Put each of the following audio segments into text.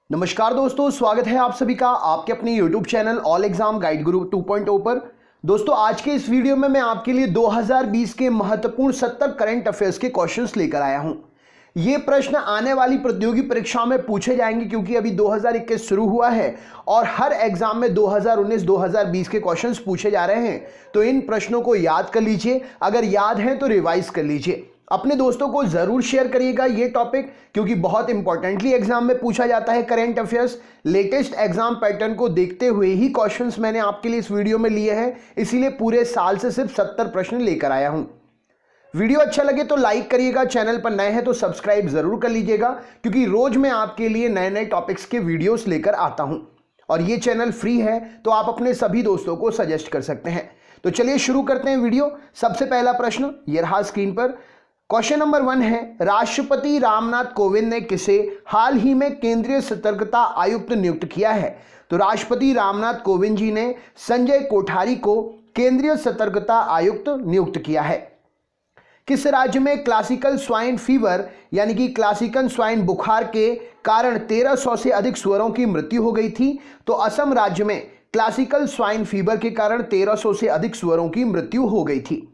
नमस्कार दोस्तों, स्वागत है आप सभी का आपके अपने YouTube channel all exam guide गुरु 2.0 पर। दोस्तों, आज के इस वीडियो में मैं आपके लिए 2020 के महत्वपूर्ण 70 करंट अफेयर्स के क्वेश्चंस लेकर आया हूं। ये प्रश्न आने वाली प्रतियोगी परीक्षाओं में पूछे जाएंगे क्योंकि अभी 2021 शुरू हुआ है और हर एग्जाम में 2019-2020 के क्वेश्चंस पूछे जा रहे हैं। तो इन प्रश्नों को याद कर लीजिए, अगर याद है तो रिवाइज कर लीजिए। अपने दोस्तों को जरूर शेयर करिएगा ये टॉपिक, क्योंकि बहुत इंपॉर्टेंटली एग्जाम में पूछा जाता है current affairs. Latest exam pattern को देखते हुए ही क्वेश्चंस मैंने आपके लिए इस वीडियो में लिए हैं, इसीलिए पूरे साल से सिर्फ 70 प्रश्न लेकर आया हूं। वीडियो अच्छा लगे तो लाइक करिएगा, चैनल पर नए हैं तो सब्सक्राइब जरूर कर लीजिएगा, क्योंकि रोज मैं आपके लिए नए नए टॉपिक्स के वीडियोस लेकर आता हूं और ये चैनल फ्री है, तो आप अपने सभी दोस्तों को सजेस्ट कर सकते हैं। तो चलिए शुरू करते हैं वीडियो। सबसे पहला प्रश्न ये रहा स्क्रीन पर। क्वेश्चन नंबर 1 है, राष्ट्रपति रामनाथ कोविंद ने किसे हाल ही में केंद्रीय सतर्कता आयुक्त नियुक्त किया है? तो राष्ट्रपति रामनाथ कोविंद जी ने संजय कोठारी को केंद्रीय सतर्कता आयुक्त नियुक्त किया है। किस राज्य में क्लासिकल स्वाइन फीवर यानी कि क्लासिकल स्वाइन बुखार के कारण 1300 से अधिक सुअरों की मृत्यु हो गई थी? तो असम राज्य में क्लासिकल स्वाइन फीवर के कारण 1300 से अधिक सुअरों की मृत्यु हो गई थी।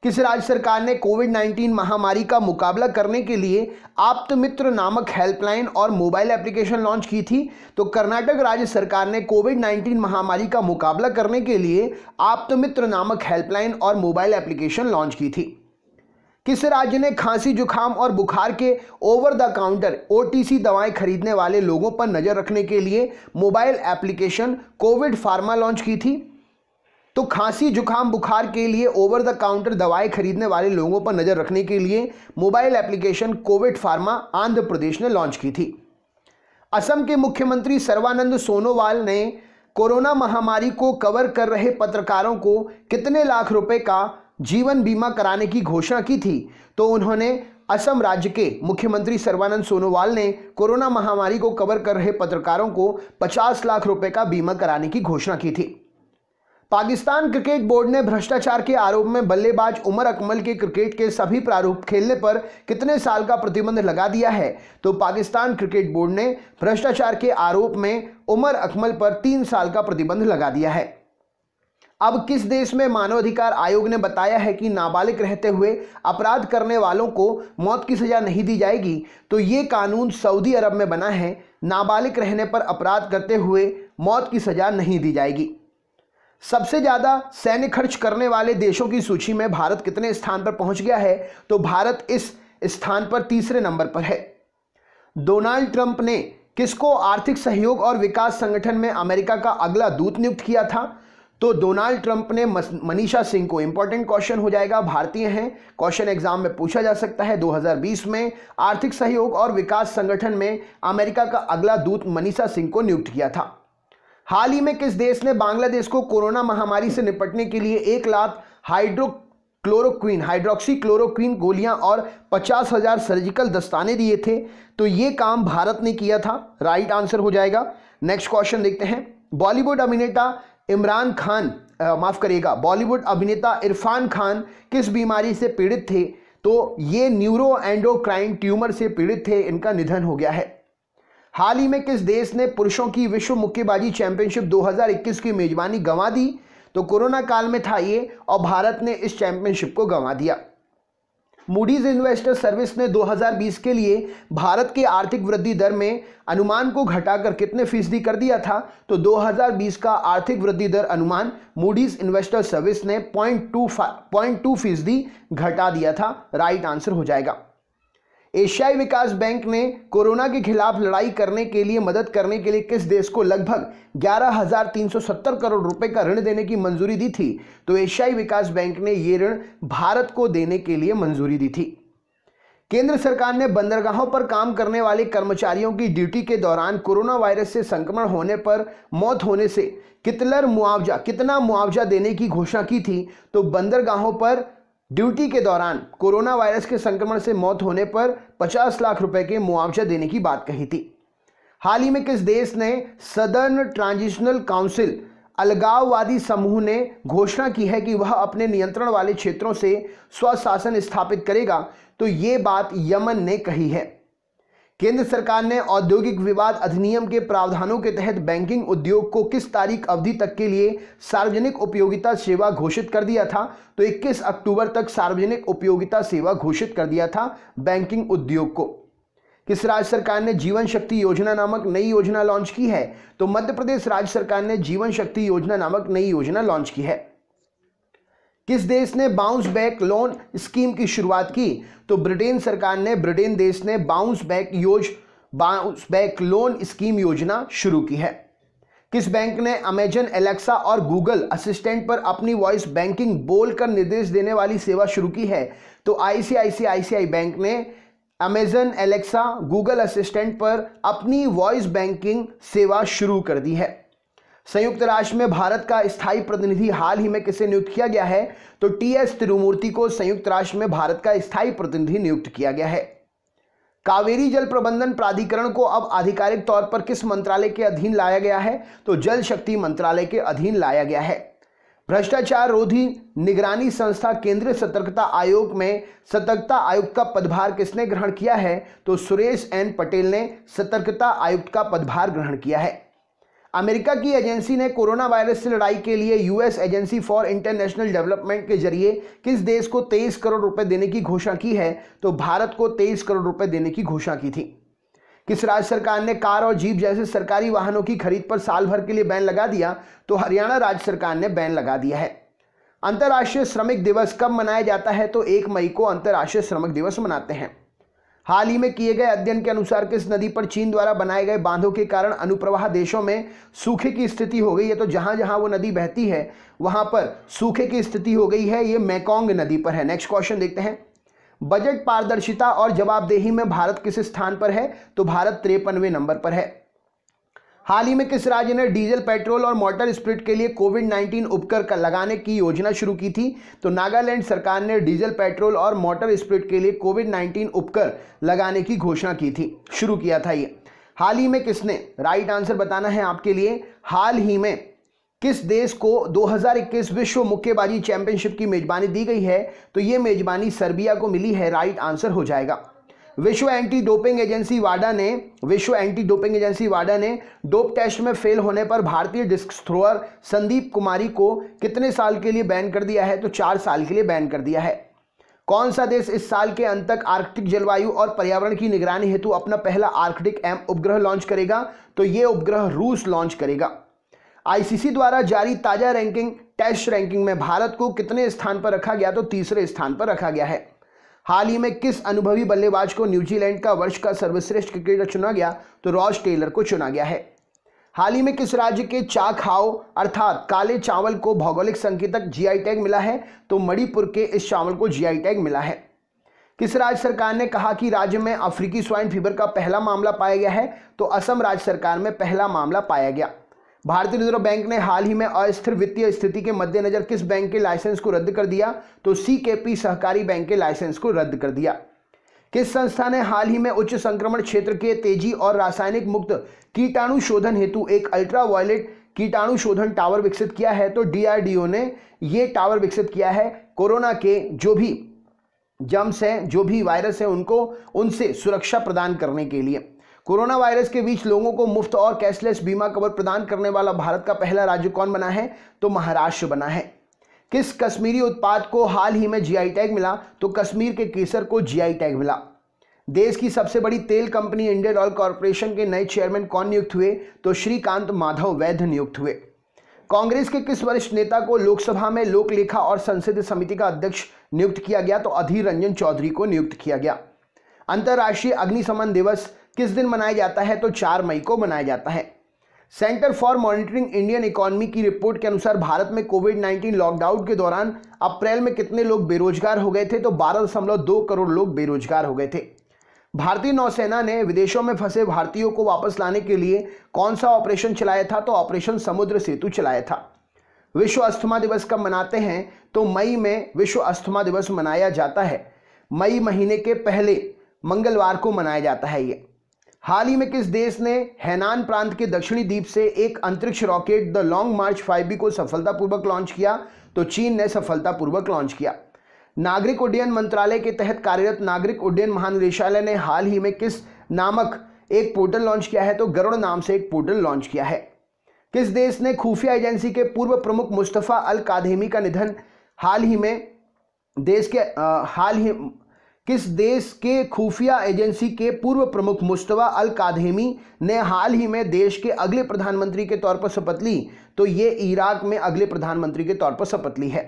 किस राज्य सरकार ने कोविड-19 महामारी का मुकाबला करने के लिए आप्त मित्र नामक हेल्पलाइन और मोबाइल एप्लीकेशन लॉन्च की थी? तो कर्नाटक राज्य सरकार ने कोविड-19 महामारी का मुकाबला करने के लिए आप्त मित्र नामक हेल्पलाइन और मोबाइल एप्लीकेशन लॉन्च की थी। किस राज्य ने खांसी, जुकाम और बुखार के ओवर द काउंटर OTC दवाएं खरीदने वाले लोगों पर नजर रखने के लिए mobile application Covid pharma launch की थी? तो खांसी, जुकाम, बुखार के लिए ओवर द काउंटर दवाएं खरीदने वाले लोगों पर नजर रखने के लिए mobile application Covid Pharma Andhra Pradesh ने लॉन्च की थी। असम के मुख्यमंत्री सर्बानंद सोनोवाल ने कोरोना महामारी को कवर कर रहे पत्रकारों को कितने लाख रुपए का जीवन बीमा कराने की घोषणा की थी? तो उन्होंने असम राज्य के मुख्यमंत्री सर्बानंद सोनोवाल ने कोरोना महामारी को कवर कर रहे पत्रकारों को 50 लाख रुपए का बीमा कराने की घोषणा की थी। पाकिस्तान क्रिकेट बोर्ड ने भ्रष्टाचार के आरोप में बल्लेबाज उमर अकमल के क्रिकेट के सभी प्रारूप खेलने पर कितने साल का प्रतिबंध लगा दिया है? तो पाकिस्तान क्रिकेट बोर्ड ने भ्रष्टाचार के आरोप में उमर अकमल पर 3 साल का प्रतिबंध लगा दिया है। अब किस देश में मानवाधिकार आयोग ने बताया है कि नाबालिग रहते हुए अपराध करने वालों को मौत की सजा नहीं दी जाएगी? तो ये कानून सऊदी अरब में बना है। नाबालिग रहने पर अपराध करते हुए मौत की सजा नहीं दी जाएगी। सबसे ज्यादा सैन्य खर्च करने वाले देशों की सूची में भारत कितने स्थान पर पहुंच गया है? तो भारत इस स्थान पर तीसरे नंबर पर है। डोनाल्ड ट्रंप ने किसको आर्थिक सहयोग और विकास संगठन में अमेरिका का अगला दूत नियुक्त किया था? तो डोनाल्ड ट्रंप ने मनीषा सिंह को। इंपॉर्टेंट क्वेश्चन हो जाएगा, भारतीय हैं, क्वेश्चन एग्जाम में पूछा जा सकता है। 2020 में आर्थिक सहयोग और विकास संगठन में अमेरिका का अगला दूत मनीषा सिंह को नियुक्त किया था। हाल ही में किस देश ने बांग्लादेश को कोरोना महामारी से निपटने के लिए 1 लाख हाइड्रोक्सीक्लोरोक्वीन गोलियां और 50,000 सर्जिकल दस्ताने दिए थे? तो ये काम भारत ने किया था, राइट आंसर हो जाएगा। नेक्स्ट क्वेश्चन देखते हैं। बॉलीवुड अभिनेता इरफान खान किस बीमारी से पीड़ित थे? तो ये न्यूरो एंडोक्राइन ट्यूमर से पीड़ित थे, इनका निधन हो गया है। हाल ही में किस देश ने पुरुषों की विश्व मुक्केबाजी चैंपियनशिप 2021 की मेजबानी गंवा दी? तो कोरोना काल में था ये और भारत ने इस चैंपियनशिप को गंवा दिया। मूडीज इन्वेस्टर सर्विस ने 2020 के लिए भारत की आर्थिक वृद्धि दर में अनुमान को घटाकर कितने फीसदी कर दिया था? तो 2020 का आर्थिक वृद्धि दर अनुमान मूडीज इन्वेस्टर सर्विस ने 0.2 फीसदी घटा दिया था, राइट आंसर हो जाएगा। एशियाई विकास बैंक ने कोरोना के खिलाफ लड़ाई करने के लिए मदद करने के लिए किस देश को लगभग 11,370 करोड़ रुपए का ऋण देने की मंजूरी दी थी? तो एशियाई विकास बैंक ने यह ऋण भारत को देने के लिए मंजूरी दी थी। केंद्र सरकार ने बंदरगाहों पर काम करने वाले कर्मचारियों की ड्यूटी के दौरान कोरोना वायरस से संक्रमण होने पर मौत होने से कितना मुआवजा देने की घोषणा की थी? तो बंदरगाहों पर ड्यूटी के दौरान कोरोना वायरस के संक्रमण से मौत होने पर 50 लाख रुपए के मुआवजा देने की बात कही थी। हाल ही में किस देश ने सदर्न ट्रांजिशनल काउंसिल अलगाववादी समूह ने घोषणा की है कि वह अपने नियंत्रण वाले क्षेत्रों से स्वशासन स्थापित करेगा? तो ये बात यमन ने कही है। केंद्र सरकार ने औद्योगिक विवाद अधिनियम के प्रावधानों के तहत बैंकिंग उद्योग को किस तारीख अवधि तक के लिए सार्वजनिक उपयोगिता सेवा घोषित कर दिया था? तो 21 अक्टूबर तक सार्वजनिक उपयोगिता सेवा घोषित कर दिया था बैंकिंग उद्योग को। किस राज्य सरकार ने जीवन शक्ति योजना नामक नई योजना लॉन्च की है? तो मध्य प्रदेश राज्य सरकार ने जीवन शक्ति योजना नामक नई योजना लॉन्च की है। किस देश ने बाउंस बैक लोन स्कीम की शुरुआत की? तो ब्रिटेन सरकार ने, ब्रिटेन देश ने बाउंस बैक लोन स्कीम योजना शुरू की है। किस बैंक ने अमेजन एलेक्सा और गूगल असिस्टेंट पर अपनी वॉइस बैंकिंग बोलकर निर्देश देने वाली सेवा शुरू की है? तो आईसीआईसीआई बैंक ने अमेजन एलेक्सा, गूगल असिस्टेंट पर अपनी वॉइस बैंकिंग सेवा शुरू कर दी है। संयुक्त राष्ट्र में भारत का स्थायी प्रतिनिधि हाल ही में किसे नियुक्त किया गया है? तो टीएस तिरुमूर्ति को संयुक्त राष्ट्र में भारत का स्थायी प्रतिनिधि नियुक्त किया गया है। कावेरी जल प्रबंधन प्राधिकरण को अब आधिकारिक तौर पर किस मंत्रालय के अधीन लाया गया है? तो जल शक्ति मंत्रालय के अधीन लाया गया है। भ्रष्टाचार रोधी निगरानी संस्था केंद्रीय सतर्कता आयोग में सतर्कता आयुक्त का पदभार किसने ग्रहण किया है? तो सुरेश एन पटेल ने सतर्कता आयुक्त का पदभार ग्रहण किया है। अमेरिका की एजेंसी ने कोरोना वायरस से लड़ाई के लिए US agency for international development के जरिए किस देश को 23 करोड़ रुपए देने की घोषणा की है? तो भारत को 23 करोड़ रुपए देने की घोषणा की थी। किस राज्य सरकार ने कार और जीप जैसे सरकारी वाहनों की खरीद पर साल भर के लिए बैन लगा दिया? तो हरियाणा राज्य सरकार ने बैन लगा दिया है। अंतर्राष्ट्रीय श्रमिक दिवस कब मनाया जाता है? तो 1 मई को अंतर्राष्ट्रीय श्रमिक दिवस मनाते हैं। हाल ही में किए गए अध्ययन के अनुसार किस नदी पर चीन द्वारा बनाए गए बांधों के कारण अनुप्रवाह देशों में सूखे की स्थिति हो गई है? तो जहां जहां वो नदी बहती है वहां पर सूखे की स्थिति हो गई है। ये मेकोंग नदी पर है। नेक्स्ट क्वेश्चन देखते हैं। बजट पारदर्शिता और जवाबदेही में भारत किस स्थान पर है? तो भारत 53वें नंबर पर है। हाल ही में किस राज्य ने डीजल, पेट्रोल और मोटर स्प्रिट के लिए कोविड-19 उपकर लगाने की योजना शुरू की थी? तो नागालैंड सरकार ने डीजल, पेट्रोल और मोटर स्प्रिट के लिए कोविड-19 उपकर लगाने की घोषणा की थी, शुरू किया था ये। हाल ही में किसने, राइट आंसर बताना है आपके लिए, हाल ही में किस देश को 2021 विश्व मुक्केबाजी चैंपियनशिप की मेजबानी दी गई है? तो ये मेजबानी सर्बिया को मिली है। राइट आंसर हो जाएगा। विश्व एंटी डोपिंग एजेंसी वाडा ने डोप टेस्ट में फेल होने पर भारतीय डिस्क थ्रोअर संदीप कुमारी को कितने साल के लिए बैन कर दिया है? तो 4 साल के लिए बैन कर दिया है। कौन सा देश इस साल के अंत तक आर्कटिक जलवायु और पर्यावरण की निगरानी हेतु अपना पहला आर्कटिक एम उपग्रह लॉन्च करेगा? तो ये उपग्रह रूस लॉन्च करेगा। आईसीसी द्वारा जारी ताजा रैंकिंग, टेस्ट रैंकिंग में भारत को कितने स्थान पर रखा गया? तो 3रे स्थान पर रखा गया है। हाल ही में किस अनुभवी बल्लेबाज को न्यूजीलैंड का वर्ष का सर्वश्रेष्ठ क्रिकेटर चुना गया? तो रॉस टेलर को चुना गया है। हाल ही में किस राज्य के चा खाओ अर्थात काले चावल को भौगोलिक संकेतक जीआई टैग मिला है? तो मणिपुर के इस चावल को जीआई टैग मिला है। किस राज्य सरकार ने कहा कि राज्य में अफ्रीकी स्वाइन फीवर का पहला मामला पाया गया है? तो असम राज्य सरकार में पहला मामला पाया गया। भारतीय रिजर्व बैंक ने हाल ही में अस्थिर वित्तीय स्थिति के मद्देनजर किस बैंक के लाइसेंस को रद्द कर दिया? तो सीकेपी सहकारी बैंक के लाइसेंस को रद्द कर दिया। किस संस्था ने हाल ही में उच्च संक्रमण क्षेत्र के तेजी और रासायनिक मुक्त कीटाणु शोधन हेतु एक अल्ट्रावायलेट कीटाणु शोधन टावर विकसित किया है? तो डीआरडीओ ने ये टावर विकसित किया है कोरोना के जो भी जर्म्स हैं, जो भी वायरस है, उनसे सुरक्षा प्रदान करने के लिए। कोरोना वायरस के बीच लोगों को मुफ्त और कैशलेस बीमा कवर प्रदान करने वाला भारत का पहला राज्य कौन बना है? तो महाराष्ट्र बना है। किस कश्मीरी उत्पाद को हाल ही में जीआई टैग मिला? तो कश्मीर के केसर को जीआई टैग मिला। देश की सबसे बड़ी तेल कंपनी इंडियन ऑयल कॉर्पोरेशन के नए चेयरमैन कौन नियुक्त हुए? तो श्रीकांत माधव वैद्य नियुक्त हुए। कांग्रेस के किस वरिष्ठ नेता को लोकसभा में लोक लेखा और संसदीय समिति का अध्यक्ष नियुक्त किया गया? तो अधीर रंजन चौधरी को नियुक्त किया गया। अंतर्राष्ट्रीय अग्निशमन दिवस किस दिन मनाया जाता है? तो 4 मई को मनाया जाता है। Centre for monitoring Indian economy की रिपोर्ट के अनुसार भारत में कोविड-19 लॉकडाउन के दौरान अप्रैल में कितने लोग बेरोजगार हो गए थे? तो 12.2 करोड़ लोग बेरोजगार हो गए थे। भारतीय नौसेना ने विदेशों में फंसे भारतीयों को वापस लाने के लिए कौन सा ऑपरेशन चलाया था? तो ऑपरेशन समुद्र सेतु चलाया था। विश्व अस्थमा दिवस कब मनाते हैं? तो मई में विश्व अस्थमा दिवस मनाया जाता है। मई महीने के पहले मंगलवार को मनाया जाता है ये। हाल ही में किस देश ने हैनान प्रांत के दक्षिणी द्वीप से एक अंतरिक्ष rocket the long March 5B को सफलतापूर्वक लॉन्च किया? तो चीन ने सफलतापूर्वक लॉन्च किया। नागरिक उड्डयन मंत्रालय के तहत कार्यरत नागरिक उड्डयन महानिदेशालय ने हाल ही में किस नामक एक पोर्टल लॉन्च किया है, तो गरुड़ नाम से एक पोर्टल लॉन्च किया है। किस देश ने खुफिया एजेंसी के पूर्व प्रमुख मुस्तफा अल कादेमी का निधन किस देश के खुफिया एजेंसी के पूर्व प्रमुख मुस्तफा अल कादेमी ने हाल ही में देश के अगले प्रधानमंत्री के तौर पर शपथ ली? तो ये इराक में अगले प्रधानमंत्री के तौर पर शपथ ली है।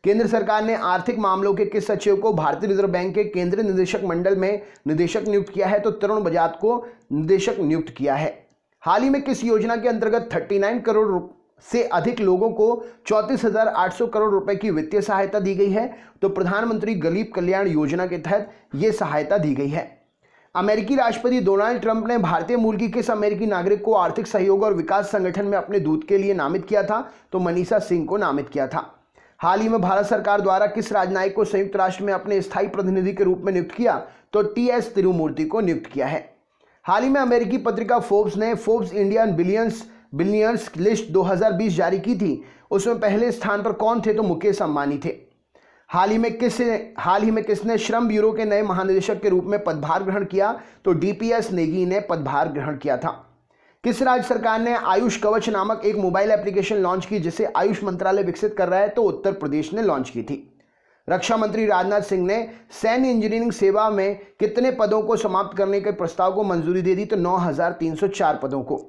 केंद्र सरकार ने आर्थिक मामलों के किस सचिव को भारतीय रिजर्व बैंक के केंद्रीय निदेशक मंडल में निदेशक नियुक्त किया है? तो तरुण बजाज को निदेशक नियुक्त किया है। हाल ही में किस योजना के अंतर्गत 39 करोड़ से अधिक लोगों को 34,800 करोड़ रुपए की वित्तीय सहायता दी गई है? तो प्रधानमंत्री गरीब कल्याण योजना के तहत यह सहायता दी गई है। अमेरिकी राष्ट्रपति डोनाल्ड ट्रंप ने भारतीय मूल की किस अमेरिकी नागरिक को आर्थिक सहयोग और विकास संगठन में अपने दूत के लिए नामित किया था? तो मनीषा सिंह को नामित किया था। हाल ही में भारत सरकार द्वारा किस राजनयिक को संयुक्त राष्ट्र में अपने स्थायी प्रतिनिधि के रूप में नियुक्त किया? तो टी.एस. तिरुमूर्ति को नियुक्त किया है। हाल ही में अमेरिकी पत्रिका फोर्ब्स ने फोर्ब्स इंडियन बिलियनर्स लिस्ट 2020 जारी की थी। उसमें पहले स्थान पर कौन थे? तो मुकेश अंबानी थे। हाल ही में किसने श्रम ब्यूरो के नए महानिदेशक के रूप में पदभार ग्रहण किया? तो डीपीएस नेगी ने पदभार ग्रहण किया था। किस राज्य सरकार ने आयुष कवच नामक एक मोबाइल एप्लीकेशन लॉन्च की जिसे आयुष मंत्रालय विकसित कर रहा है? तो उत्तर प्रदेश ने लॉन्च की थी। रक्षा मंत्री राजनाथ सिंह ने सैन्य इंजीनियरिंग सेवा में कितने पदों को समाप्त करने के प्रस्ताव को मंजूरी दे दी? तो 9,304 पदों को।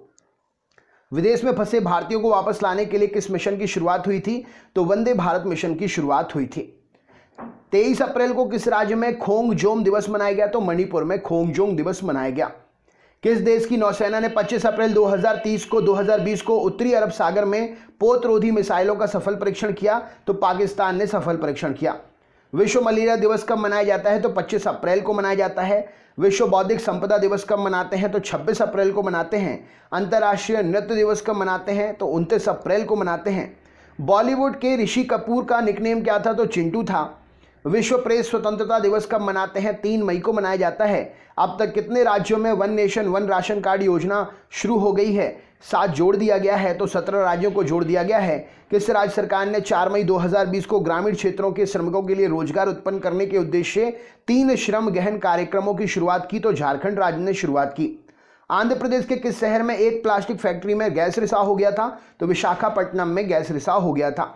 विदेश में फंसे भारतीयों को वापस लाने के लिए किस मिशन की शुरुआत हुई थी? तो वंदे भारत मिशन की शुरुआत हुई थी। 23 अप्रैल को किस राज्य में खोंगजोम दिवस मनाया गया? तो मणिपुर में खोंगजोम दिवस मनाया गया। किस देश की नौसेना ने 25 अप्रैल 2020 को उत्तरी अरब सागर में पोतरोधी मिसाइलों का सफल परीक्षण किया? तो पाकिस्तान ने सफल परीक्षण किया। विश्व मलेरिया दिवस कब मनाया जाता है? तो 25 अप्रैल को मनाया जाता है। विश्व बौद्धिक संपदा दिवस कब मनाते हैं? तो 26 अप्रैल को मनाते हैं। अंतर्राष्ट्रीय नृत्य दिवस कब मनाते हैं? तो 29 अप्रैल को मनाते हैं। बॉलीवुड के ऋषि कपूर का निकनेम क्या था? तो चिंटू था। विश्व प्रेस स्वतंत्रता दिवस कब मनाते हैं? 3 मई को मनाया जाता है। अब तक कितने राज्यों में one nation one ration card योजना शुरू हो गई है? 7 जोड़ दिया गया है, तो 17 राज्यों को जोड़ दिया गया है। किस राज्य सरकार ने 4 मई 2020 को ग्रामीण क्षेत्रों के श्रमिकों के लिए रोजगार उत्पन्न करने के उद्देश्य 3 श्रम गहन कार्यक्रमों की शुरुआत की? तो झारखंड राज्य ने शुरुआत की। आंध्र प्रदेश के किस शहर में एक प्लास्टिक फैक्ट्री में गैस रिसाव हो गया था? तो विशाखापट्टनम में गैस रिसाव हो गया था।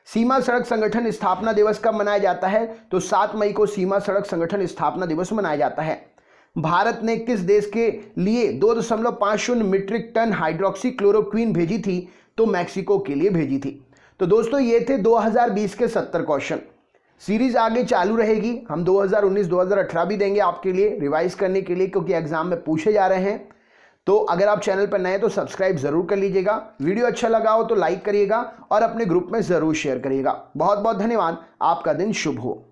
सीमा सड़क संगठन स्थापना दिवस कब मनाया जाता है? तो 7 मई को सीमा सड़क संगठन स्थापना दिवस मनाया जाता है। भारत ने किस देश के लिए 2.50 मीट्रिक टन हाइड्रोक्सी क्लोरोक्वीन भेजी थी? तो मैक्सिको के लिए भेजी थी। तो दोस्तों ये थे 2020 के 70 क्वेश्चन। सीरीज आगे चालू रहेगी। हम 2019 2018 भी देंगे आपके लिए रिवाइज करने के लिए, क्योंकि एग्जाम में पूछे जा रहे हैं। तो अगर आप चैनल पर नए हैं तो सब्सक्राइब जरूर कर लीजिएगा। वीडियो अच्छा लगा हो तो लाइक करिएगा और अपने ग्रुप में जरूर शेयर करिएगा। बहुत बहुत धन्यवाद। आपका दिन शुभ हो।